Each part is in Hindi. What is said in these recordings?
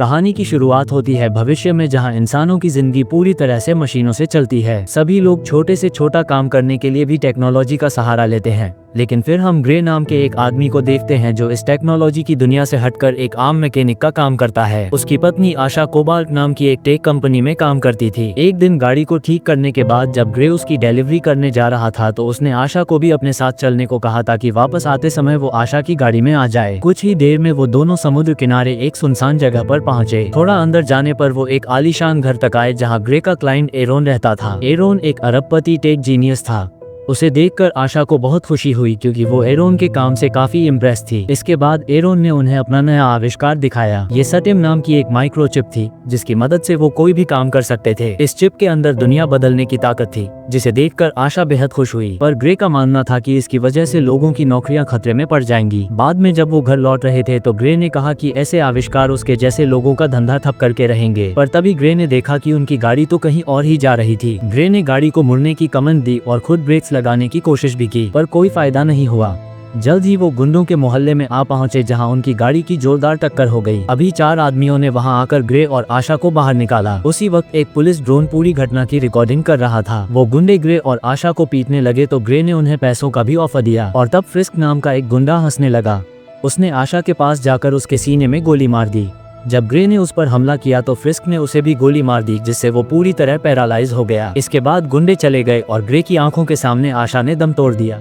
कहानी की शुरुआत होती है भविष्य में, जहां इंसानों की जिंदगी पूरी तरह से मशीनों से चलती है। सभी लोग छोटे से छोटा काम करने के लिए भी टेक्नोलॉजी का सहारा लेते हैं। लेकिन फिर हम ग्रे नाम के एक आदमी को देखते हैं जो इस टेक्नोलॉजी की दुनिया से हटकर एक आम मैकेनिक का काम करता है। उसकी पत्नी आशा कोबाल्ट नाम की एक टेक कंपनी में काम करती थी। एक दिन गाड़ी को ठीक करने के बाद जब ग्रे उसकी डिलीवरी करने जा रहा था तो उसने आशा को भी अपने साथ चलने को कहा ताकि वापस आते समय वो आशा की गाड़ी में आ जाए। कुछ ही देर में वो दोनों समुद्र किनारे एक सुनसान जगह पर पहुंचे। थोड़ा अंदर जाने पर वो एक आलीशान घर तक आए जहाँ ग्रे का क्लाइंट एरोन रहता था। एरोन एक अरबपति टेक जीनियस था। उसे देखकर आशा को बहुत खुशी हुई क्योंकि वो एरोन के काम से काफी इम्प्रेस थी। इसके बाद एरोन ने उन्हें अपना नया आविष्कार दिखाया। ये सटिम नाम की एक माइक्रोचिप थी जिसकी मदद से वो कोई भी काम कर सकते थे। इस चिप के अंदर दुनिया बदलने की ताकत थी जिसे देखकर आशा बेहद खुश हुई, पर ग्रे का मानना था कि इसकी वजह से लोगों की नौकरियां खतरे में पड़ जाएंगी। बाद में जब वो घर लौट रहे थे तो ग्रे ने कहा कि ऐसे आविष्कार उसके जैसे लोगों का धंधा ठप करके रहेंगे। पर तभी ग्रे ने देखा कि उनकी गाड़ी तो कहीं और ही जा रही थी। ग्रे ने गाड़ी को मुड़ने की कमांड दी और खुद ब्रेक्स लगाने की कोशिश भी की, पर कोई फायदा नहीं हुआ। जल्द ही वो गुंडों के मोहल्ले में आ पहुंचे जहां उनकी गाड़ी की जोरदार टक्कर हो गई। अभी 4 आदमियों ने वहां आकर ग्रे और आशा को बाहर निकाला। उसी वक्त एक पुलिस ड्रोन पूरी घटना की रिकॉर्डिंग कर रहा था। वो गुंडे ग्रे और आशा को पीटने लगे तो ग्रे ने उन्हें पैसों का भी ऑफर दिया और तब फ्रिस्क नाम का एक गुंडा हंसने लगा। उसने आशा के पास जाकर उसके सीने में गोली मार दी। जब ग्रे ने उस पर हमला किया तो फ्रिस्क ने उसे भी गोली मार दी जिससे वो पूरी तरह पैरालाइज हो गया। इसके बाद गुंडे चले गए और ग्रे की आंखों के सामने आशा ने दम तोड़ दिया।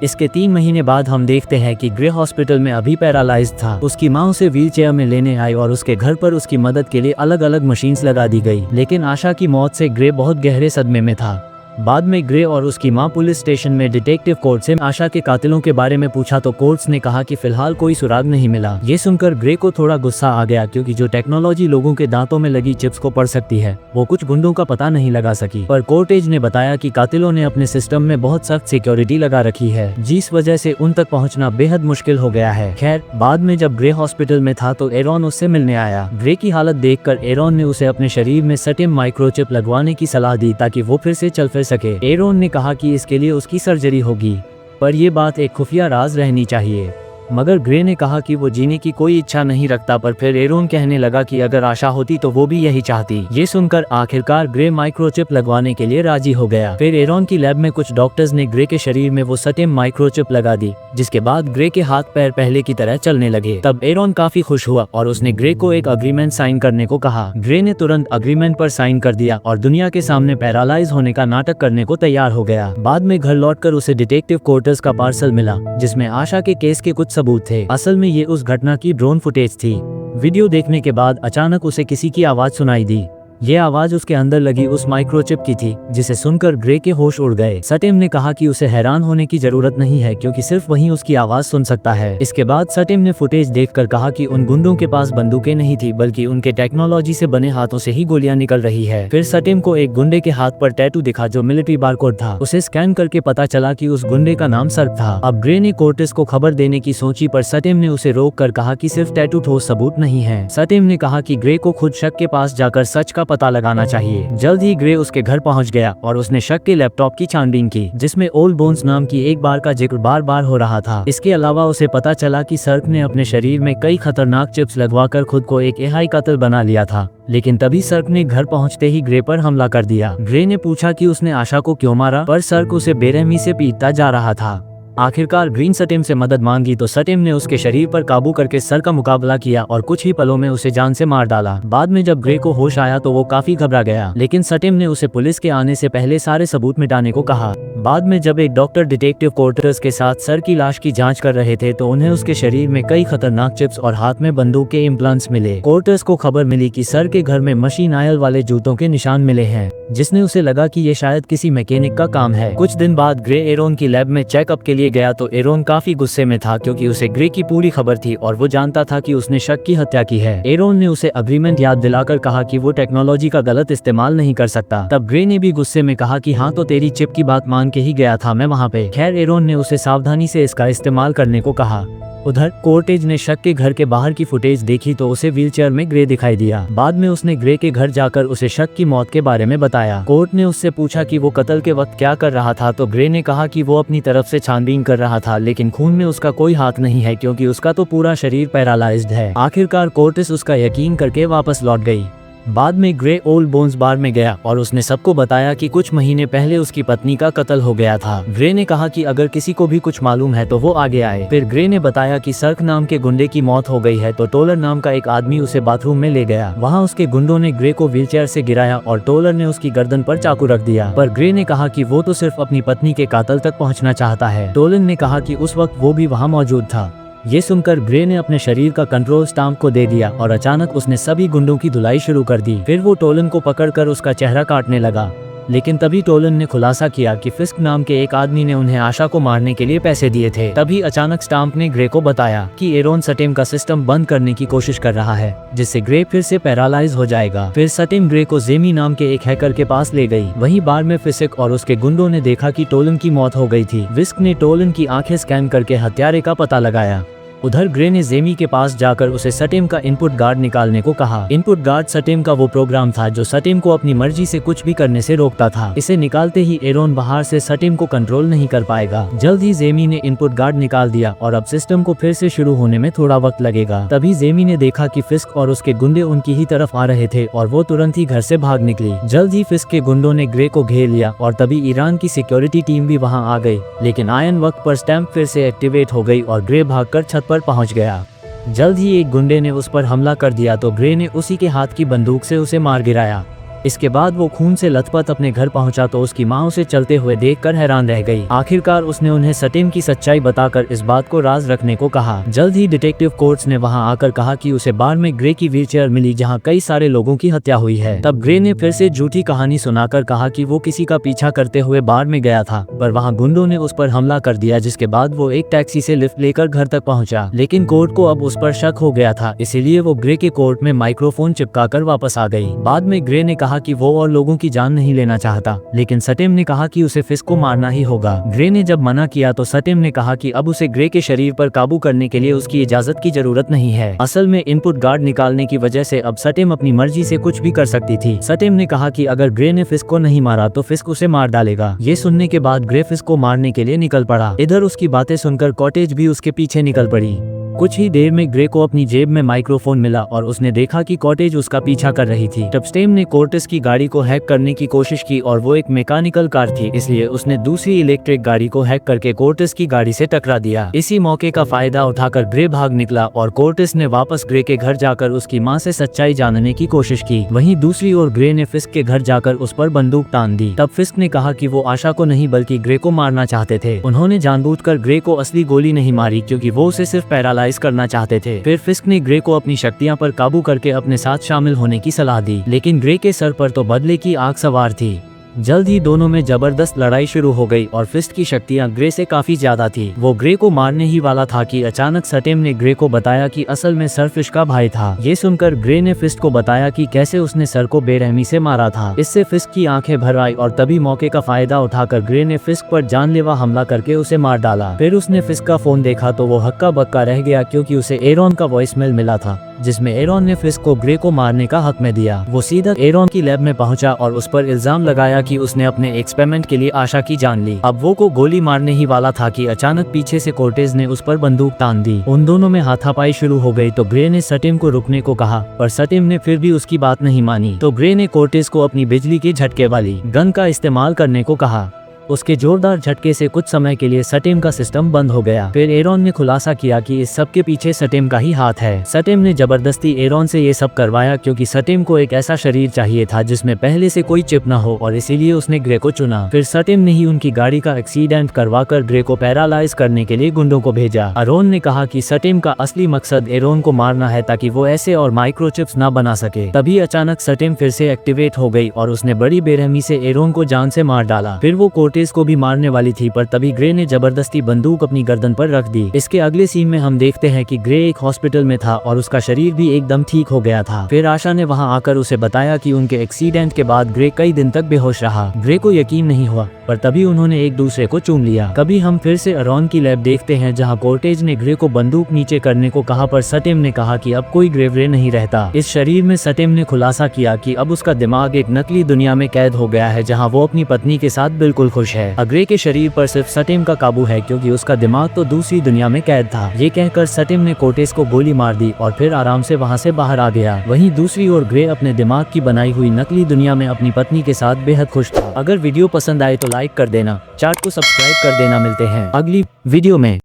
इसके 3 महीने बाद हम देखते हैं कि ग्रे हॉस्पिटल में अभी पैरालाइज था। उसकी माँ उसे व्हीलचेयर में लेने आई और उसके घर पर उसकी मदद के लिए अलग अलग मशीन्स लगा दी गई। लेकिन आशा की मौत से ग्रे बहुत गहरे सदमे में था। बाद में ग्रे और उसकी मां पुलिस स्टेशन में डिटेक्टिव कोर्ट से आशा के कातिलों के बारे में पूछा तो कोर्ट्स ने कहा कि फिलहाल कोई सुराग नहीं मिला। ये सुनकर ग्रे को थोड़ा गुस्सा आ गया क्योंकि जो टेक्नोलॉजी लोगों के दांतों में लगी चिप्स को पढ़ सकती है वो कुछ गुंडों का पता नहीं लगा सकी। पर कोर्टेज ने बताया कि कातिलों ने अपने सिस्टम में बहुत सख्त सिक्योरिटी लगा रखी है जिस वजह से उन तक पहुँचना बेहद मुश्किल हो गया है। खैर, बाद में जब ग्रे हॉस्पिटल में था तो एरोन उससे मिलने आया। ग्रे की हालत देखकर एरोन ने उसे अपने शरीर में सटिम माइक्रोचिप लगवाने की सलाह दी ताकि वो फिर से चल फिर सके। एरोन ने कहा कि इसके लिए उसकी सर्जरी होगी, पर यह बात एक खुफिया राज रहनी चाहिए। मगर ग्रे ने कहा कि वो जीने की कोई इच्छा नहीं रखता। पर फिर एरोन कहने लगा कि अगर आशा होती तो वो भी यही चाहती। ये सुनकर आखिरकार ग्रे माइक्रोचिप लगवाने के लिए राजी हो गया। फिर एरोन की लैब में कुछ डॉक्टर्स ने ग्रे के शरीर में वो सटिम माइक्रोचिप लगा दी जिसके बाद ग्रे के हाथ पैर पहले की तरह चलने लगे। तब एरोन काफी खुश हुआ और उसने ग्रे को एक अग्रीमेंट साइन करने को कहा। ग्रे ने तुरंत अग्रीमेंट पर साइन कर दिया और दुनिया के सामने पैरालाइज होने का नाटक करने को तैयार हो गया। बाद में घर लौटकर उसे डिटेक्टिव क्वार्टर्स का पार्सल मिला जिसमें आशा के केस के कुछ सबूत थे। असल में ये उस घटना की ड्रोन फुटेज थी। वीडियो देखने के बाद अचानक उसे किसी की आवाज सुनाई दी। ये आवाज उसके अंदर लगी उस माइक्रोचिप की थी जिसे सुनकर ग्रे के होश उड़ गए। सटिम ने कहा कि उसे हैरान होने की जरूरत नहीं है क्योंकि सिर्फ वही उसकी आवाज सुन सकता है। इसके बाद सटिम ने फुटेज देखकर कहा कि उन गुंडों के पास बंदूकें नहीं थी बल्कि उनके टेक्नोलॉजी से बने हाथों से ही गोलियां निकल रही है। फिर सटिम को एक गुंडे के हाथ पर टैटू दिखा जो मिलिट्री बारकोड था। उसे स्कैन करके पता चला कि उस गुंडे का नाम सर्क था। अब ग्रे ने कोर्टिस को खबर देने की सोची पर सटिम ने उसे रोक कर कहा कि सिर्फ टैटू ठोस सबूत नहीं है। सटिम ने कहा कि ग्रे को खुद शक के पास जाकर सच का पता लगाना चाहिए। जल्द ही ग्रे उसके घर पहुंच गया और उसने शक के लैपटॉप की छानबीन की जिसमें ओल्ड बोन्स नाम की एक बार का जिक्र बार बार हो रहा था। इसके अलावा उसे पता चला कि सर्क ने अपने शरीर में कई खतरनाक चिप्स लगवाकर खुद को एक एआई कातिल बना लिया था। लेकिन तभी सर्क ने घर पहुंचते ही ग्रे पर हमला कर दिया। ग्रे ने पूछा कि उसने आशा को क्यों मारा, पर सर्क उसे बेरहमी से पीटता जा रहा था। आखिरकार ग्रीन सटिम से मदद मांगी तो सटिम ने उसके शरीर पर काबू करके सर का मुकाबला किया और कुछ ही पलों में उसे जान से मार डाला। बाद में जब ग्रे को होश आया तो वो काफी घबरा गया, लेकिन सटिम ने उसे पुलिस के आने से पहले सारे सबूत मिटाने को कहा। बाद में जब एक डॉक्टर डिटेक्टिव क्वार्टर्स के साथ सर की लाश की जांच कर रहे थे तो उन्हें उसके शरीर में कई खतरनाक चिप्स और हाथ में बंदूक के इम्प्लांट्स मिले। क्वार्टर्स को खबर मिली कि सर के घर में मशीन आयल वाले जूतों के निशान मिले हैं जिसने उसे लगा कि ये शायद किसी मैकेनिक का काम है। कुछ दिन बाद ग्रे एरोन की लैब में चेकअप के लिए गया तो एरोन काफी गुस्से में था क्योंकि उसे ग्रे की पूरी खबर थी और वो जानता था कि उसने शक की हत्या की है। एरोन ने उसे अग्रीमेंट याद दिलाकर कहा कि वो टेक्नोलॉजी का गलत इस्तेमाल नहीं कर सकता। तब ग्रे ने भी गुस्से में कहा कि हाँ तो तेरी चिप की बात मान जान के ही गया था मैं वहाँ पे। खैर एरोन ने उसे सावधानी से इसका इस्तेमाल करने को कहा। उधर कोर्टेज ने शक के घर के बाहर की फुटेज देखी तो उसे व्हीलचेयर में ग्रे दिखाई दिया। बाद में उसने ग्रे के घर जाकर उसे शक की मौत के बारे में बताया। कोर्ट ने उससे पूछा कि वो कत्ल के वक्त क्या कर रहा था तो ग्रे ने कहा कि वो अपनी तरफ से छानबीन कर रहा था, लेकिन खून में उसका कोई हाथ नहीं है क्योंकि उसका तो पूरा शरीर पैरालाइज्ड है। आखिरकार कोर्टिस उसका यकीन करके वापस लौट गई। बाद में ग्रे ओल्ड बोन्स बार में गया और उसने सबको बताया कि कुछ महीने पहले उसकी पत्नी का कत्ल हो गया था। ग्रे ने कहा कि अगर किसी को भी कुछ मालूम है तो वो आगे आए। फिर ग्रे ने बताया कि सर्क नाम के गुंडे की मौत हो गई है तो टोलर नाम का एक आदमी उसे बाथरूम में ले गया। वहाँ उसके गुंडों ने ग्रे को व्हीलचेयर से गिराया और टोलर ने उसकी गर्दन पर चाकू रख दिया। पर ग्रे ने कहा कि वो तो सिर्फ अपनी पत्नी के कातल तक पहुँचना चाहता है। टोलर ने कहा कि उस वक्त वो भी वहाँ मौजूद था। ये सुनकर ग्रे ने अपने शरीर का कंट्रोल स्टाम्प को दे दिया और अचानक उसने सभी गुंडों की धुलाई शुरू कर दी। फिर वो टोलन को पकड़कर उसका चेहरा काटने लगा, लेकिन तभी टोलन ने खुलासा किया कि फिस्क नाम के एक आदमी ने उन्हें आशा को मारने के लिए पैसे दिए थे। तभी अचानक स्टाम्प ने ग्रे को बताया कि एरोन सटेम का सिस्टम बंद करने की कोशिश कर रहा है, जिससे ग्रे फिर से पैरालाइज हो जाएगा। फिर सटेम ग्रे को जेमी नाम के एक हैकर के पास ले गई। वहीं बार में फिस्क और उसके गुंडों ने देखा कि टोलन की मौत हो गई थी। विस्क ने टोलन की आंखें स्कैन करके हत्यारे का पता लगाया। उधर ग्रे ने जेमी के पास जाकर उसे सटेम का इनपुट गार्ड निकालने को कहा। इनपुट गार्ड सटेम का वो प्रोग्राम था जो सटेम को अपनी मर्जी से कुछ भी करने से रोकता था। इसे निकालते ही एरोन बाहर से सटेम को कंट्रोल नहीं कर पाएगा। जल्द ही जेमी ने इनपुट गार्ड निकाल दिया और अब सिस्टम को फिर से शुरू होने में थोड़ा वक्त लगेगा। तभी जेमी ने देखा कि फिस्क और उसके गुंडे उनकी ही तरफ आ रहे थे और वो तुरंत ही घर से भाग निकली। जल्द ही फिस्क के गुंडों ने ग्रे को घेर लिया और तभी ईरान की सिक्योरिटी टीम भी वहाँ आ गई, लेकिन आयन वक्त पर स्टैम्प फिर से एक्टिवेट हो गई और ग्रे भागकर छत पर पहुँच गया। जल्द ही एक गुंडे ने उस पर हमला कर दिया तो ग्रे ने उसी के हाथ की बंदूक से उसे मार गिराया। इसके बाद वो खून से लथपथ अपने घर पहुंचा तो उसकी माँ उसे चलते हुए देखकर हैरान रह गई। आखिरकार उसने उन्हें सटेम की सच्चाई बताकर इस बात को राज रखने को कहा। जल्द ही डिटेक्टिव कोर्ट्स ने वहां आकर कहा कि उसे बार में ग्रे की व्हीलचेयर मिली जहां कई सारे लोगों की हत्या हुई है। तब ग्रे ने फिर से झूठी कहानी सुनाकर कहा कि वो किसी का पीछा करते हुए बार में गया था, पर वहाँ गुंडों ने उस पर हमला कर दिया, जिसके बाद वो एक टैक्सी से लिफ्ट लेकर घर तक पहुंचा। लेकिन कोर्ट को अब उस पर शक हो गया था, इसीलिए वो ग्रे के कोर्ट में माइक्रोफोन चिपकाकर वापस आ गई। बाद में ग्रे ने कहा कि वो और लोगों की जान नहीं लेना चाहता, लेकिन सटेम ने कहा कि उसे फिस्क को मारना ही होगा। ग्रे ने जब मना किया तो सटेम ने कहा कि अब उसे ग्रे के शरीर पर काबू करने के लिए उसकी इजाजत की जरूरत नहीं है। असल में इनपुट गार्ड निकालने की वजह से अब सटेम अपनी मर्जी से कुछ भी कर सकती थी। सटेम ने कहा कि अगर ग्रे ने फिस्क को नहीं मारा तो फिस्क उसे मार डालेगा। ये सुनने के बाद ग्रे फिस्क को मारने के लिए निकल पड़ा। इधर उसकी बातें सुनकर कॉटेज भी उसके पीछे निकल पड़ी। कुछ ही देर में ग्रे को अपनी जेब में माइक्रोफोन मिला और उसने देखा कि कॉटेज उसका पीछा कर रही थी। तब स्टेम ने कोर्टिस की गाड़ी को हैक करने की कोशिश की और वो एक मैकेनिकल कार थी, इसलिए उसने दूसरी इलेक्ट्रिक गाड़ी को हैक करके कोर्टिस की गाड़ी से टकरा दिया। इसी मौके का फायदा उठाकर ग्रे भाग निकला और कोर्टिस ने वापस ग्रे के घर जाकर उसकी माँ से सच्चाई जानने की कोशिश की। वहीं दूसरी ओर ग्रे ने फिस्क के घर जाकर उस पर बंदूक तान दी। तब फिस्क ने कहा कि वो आशा को नहीं बल्कि ग्रे को मारना चाहते थे। उन्होंने जानबूझकर ग्रे को असली गोली नहीं मारी क्योंकि वो उसे सिर्फ पैरालाइज करना चाहते थे। फिर फिस्क ने ग्रे को अपनी शक्तियां पर काबू करके अपने साथ शामिल होने की सलाह दी, लेकिन ग्रे के सर पर तो बदले की आग सवार थी। जल्द ही दोनों में जबरदस्त लड़ाई शुरू हो गई और फिस्ट की शक्तियां ग्रे से काफी ज्यादा थी। वो ग्रे को मारने ही वाला था कि अचानक सटेम ने ग्रे को बताया कि असल में सर फिश का भाई था। ये सुनकर ग्रे ने फिस्ट को बताया कि कैसे उसने सर को बेरहमी से मारा था। इससे फिस्ट की आंखें भर आई और तभी मौके का फायदा उठाकर ग्रे ने फिस्ट पर जानलेवा हमला करके उसे मार डाला। फिर उसने फिस्ट का फोन देखा तो वो हक्का बक्का रह गया क्योंकि उसे एरोन का वॉइसमेल मिला था जिसमें एरोन ने फिस्ट को ग्रे को मारने का हक में दिया। वो सीधा एरोन की लैब में पहुंचा और उस पर इल्जाम लगाया कि उसने अपने एक्सपेरिमेंट के लिए आशा की जान ली। अब वो को गोली मारने ही वाला था कि अचानक पीछे से कोर्टेज ने उस पर बंदूक तान दी। उन दोनों में हाथापाई शुरू हो गई तो ग्रे ने सटेम को रुकने को कहा, पर सटेम ने फिर भी उसकी बात नहीं मानी। तो ग्रे ने कोर्टेज को अपनी बिजली के झटके वाली गन का इस्तेमाल करने को कहा। उसके जोरदार झटके से कुछ समय के लिए सटेम का सिस्टम बंद हो गया। फिर एरोन ने खुलासा किया कि इस सब के पीछे सटेम का ही हाथ है। सटेम ने जबरदस्ती एरोन से ये सब करवाया क्योंकि सटेम को एक ऐसा शरीर चाहिए था जिसमें पहले से कोई चिप न हो और इसीलिए उसने ग्रे को चुना। फिर सटेम ने ही उनकी गाड़ी का एक्सीडेंट करवाकर ग्रे को पैरालाइज करने के लिए गुंडों को भेजा। एरोन ने कहा कि सटेम का असली मकसद एरोन को मारना है ताकि वो ऐसे और माइक्रोचिप्स न बना सके। तभी अचानक सटेम फिर से एक्टिवेट हो गई और उसने बड़ी बेरहमी से एरोन को जान से मार डाला। फिर वो कोर्टेज कोर्टेज को भी मारने वाली थी, पर तभी ग्रे ने जबरदस्ती बंदूक अपनी गर्दन पर रख दी। इसके अगले सीन में हम देखते हैं कि ग्रे एक हॉस्पिटल में था और उसका शरीर भी एकदम ठीक हो गया था। फिर आशा ने वहां आकर उसे बताया कि उनके एक्सीडेंट के बाद ग्रे कई दिन तक बेहोश रहा। ग्रे को यकीन नहीं हुआ, पर तभी उन्होंने एक दूसरे को चूम लिया। कभी हम फिर से अरॉन की लैब देखते हैं जहां कोर्टेज ने ग्रे को बंदूक नीचे करने को कहा, पर सटेम ने कहा कि अब कोई ग्रे नहीं रहता। इस शरीर में सटेम ने खुलासा किया कि अब उसका दिमाग एक नकली दुनिया में कैद हो गया है जहां वो अपनी पत्नी के साथ बिल्कुल खुश है। ग्रे के शरीर पर सिर्फ सटेम का काबू है क्योंकि उसका दिमाग तो दूसरी दुनिया में कैद था। ये कहकर सटेम ने कोर्टेज को गोली मार दी और फिर आराम से वहां से बाहर आ गया। वहीं दूसरी ओर ग्रे अपने दिमाग की बनाई हुई नकली दुनिया में अपनी पत्नी के साथ बेहद खुश था। अगर वीडियो पसंद आए तो लाइक कर देना, चैनल को सब्सक्राइब कर देना। मिलते हैं अगली वीडियो में।